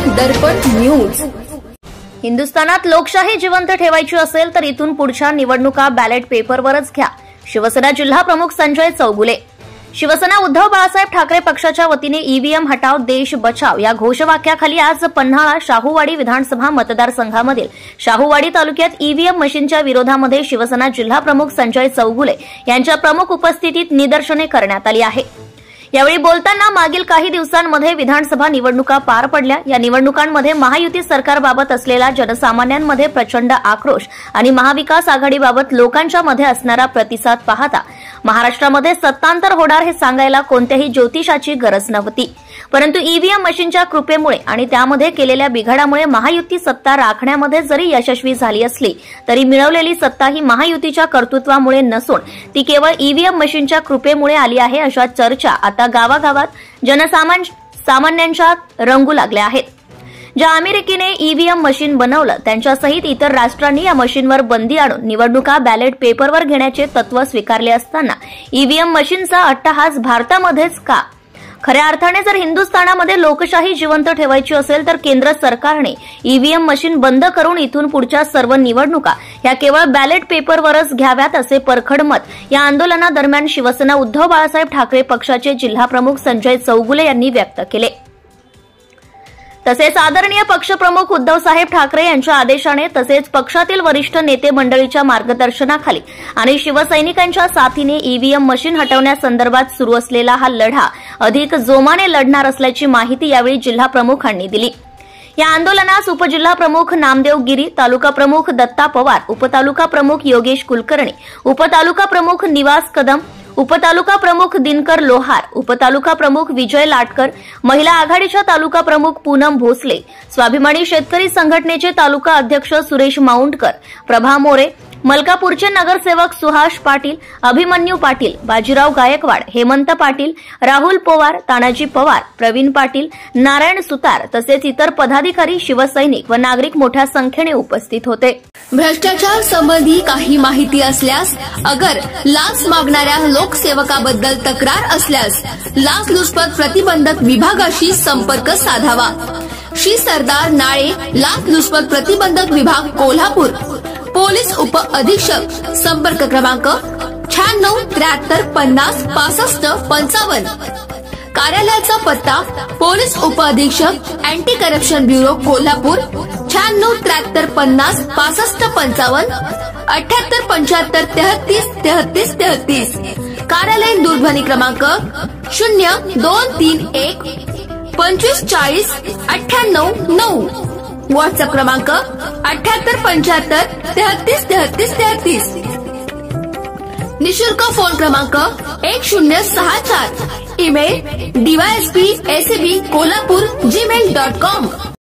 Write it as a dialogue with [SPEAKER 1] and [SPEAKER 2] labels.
[SPEAKER 1] दर्पण news.
[SPEAKER 2] हिंदुस्थानात लोकशाही जिवंत ठेवायची असेल तर इथून पुढच्या निवडणुका बॅलेट पेपरवरच घ्या। शिवसेना जिल्हा प्रमुख संजय चौगुले। शिवसेना उद्धव बाळासाहेब ठाकरे पक्षाच्या वतीने ईव्हीएम हटाव देश बचाव या घोषवाक्याखाली आज पन्हाळा शाहूवाडी विधानसभा मतदारसंघामधील शाहूवाडी तालुक्यात ईव्हीएम मशीनच्या विरोधामध्ये शिवसेना जिल्हा प्रमुख संजय चौगुले यांच्या प्रमुख उपस्थितीत निदर्शने करण्यात आली आहे। यावेळी बोलताना मागील काही दिवसांमध्ये विधानसभा निवडणुका पार पडल्या। या निवडणुकांमध्ये महायुती सरकारबाबत असलेला जनसामान्यांमध्ये प्रचंड आक्रोश आणि महाविकास आघाडीबाबत लोकांच्या मध्ये असणारा प्रतिसाद पाहता महाराष्ट्रामध्ये सत्तांतर होणार हे सांगायला कोणत्याही ज्योतिषाची गरज नव्हती। परंतु ईव्हीएम मशीनच्या कृपेमुळे आणि त्यामध्ये केलेल्या बिघाडामुळे महायुती सत्ता राखण्यामध्ये जरी यशस्वी झाली असली तरी मिळवलेली सत्ता ही महायुतीच्या कर्तृत्वामुळे नसून ती केवळ ईव्हीएम मशीनच्या कृपेमुळे आली आहे, अशा चर्चा आता गावागावात जनसामान्यांच्या रंगू लागल्या आहेत। ज्या अमेरिकेने ईव्हीएम मशीन बनवलं त्यांच्यासहित इतर राष्ट्रांनी या मशीनवर बंदी आणून निवडणुका बॅलेट पेपरवर घेण्याचे तत्व स्वीकारले असताना ईव्हीएम मशीनचा अट्टहास भारतामध्येच का? खऱ्या अर्थाने जर हिंदुस्थानामध्ये लोकशाही जिवंत ठेवायची असेल तर केंद्र सरकारने ईव्हीएम मशीन बंद करून इथून पुढच्या सर्व निवडणुका ह्या केवळ बॅलेट पेपरवरच घ्याव्यात, असे परखड मत या आंदोलनादरम्यान शिवसेना उद्धव बाळासाहेब ठाकरे पक्षाचे जिल्हाप्रमुख संजय चौगुले यांनी व्यक्त केले। तसेच आदरणीय पक्षप्रमुख उद्धवसाहेब ठाकरे यांच्या आदेशाने तसेच पक्षातील वरिष्ठ नेते मंडळीच्या मार्गदर्शनाखाली आणि शिवसैनिकांच्या साथीने ईव्हीएम मशीन हटवण्यासंदर्भात सुरू असलेला हा लढा अधिक जोमाने लढणार असल्याची माहिती यावेळी जिल्हाप्रमुखांनी दिली। या आंदोलनास उपजिल्हाप्रमुख नामदेव गिरी, तालुका प्रमुख दत्ता पवार, उपतालुका प्रमुख योगेश कुलकर्णी, उपतालुका प्रमुख निवास कदम, उपतालुका प्रमुख दिनकर लोहार, उपतालुका प्रमुख विजय लाटकर, महिला आघाडीच्या तालुका प्रमुख पूनम भोसले, स्वाभिमानी शेतकरी संघटनेचे तालुका अध्यक्ष सुरेश माउंटकर, प्रभा मोरे, मलकापूरचे नगरसेवक सुहास पाटील, अभिमन्यू पाटील, बाजीराव गायकवाड, हेमंत पाटील, राहुल पवार, तानाजी पवार, प्रवीण पाटील, नारायण सुतार तसेच इतर पदाधिकारी, शिवसैनिक व नागरिक मोठ्या संख्येने उपस्थित होते।
[SPEAKER 1] भ्रष्टाचार संबंधी काही माहिती असल्यास अगर लाच मागणाऱ्या लोकसेवकाबद्दल तक्रार असल्यास लाचलुचपत प्रतिबंधक विभागाशी संपर्क साधावा। श्री सरदार नाळे, लाचलुचपत प्रतिबंधक विभाग, कोल्हापूर। पोलीस उप अधीक्षक, संपर्क क्रमांक 96 73 50 65 55। कार्यालयाचा पत्ता पोलीस उप अधीक्षक, अँटी करप्शन ब्युरो, कोल्हापूर 96 73 50 65 55 78 75 33 33 33। कार्यालयीन दूरध्वनी क्रमांक 0231 25 40 98 9। व्हॉट्सअप क्रमांक 78 75 33 33 33। निशुल्क फोन क्रमांक 1064। Email dysp@kolhapur@gmail.com।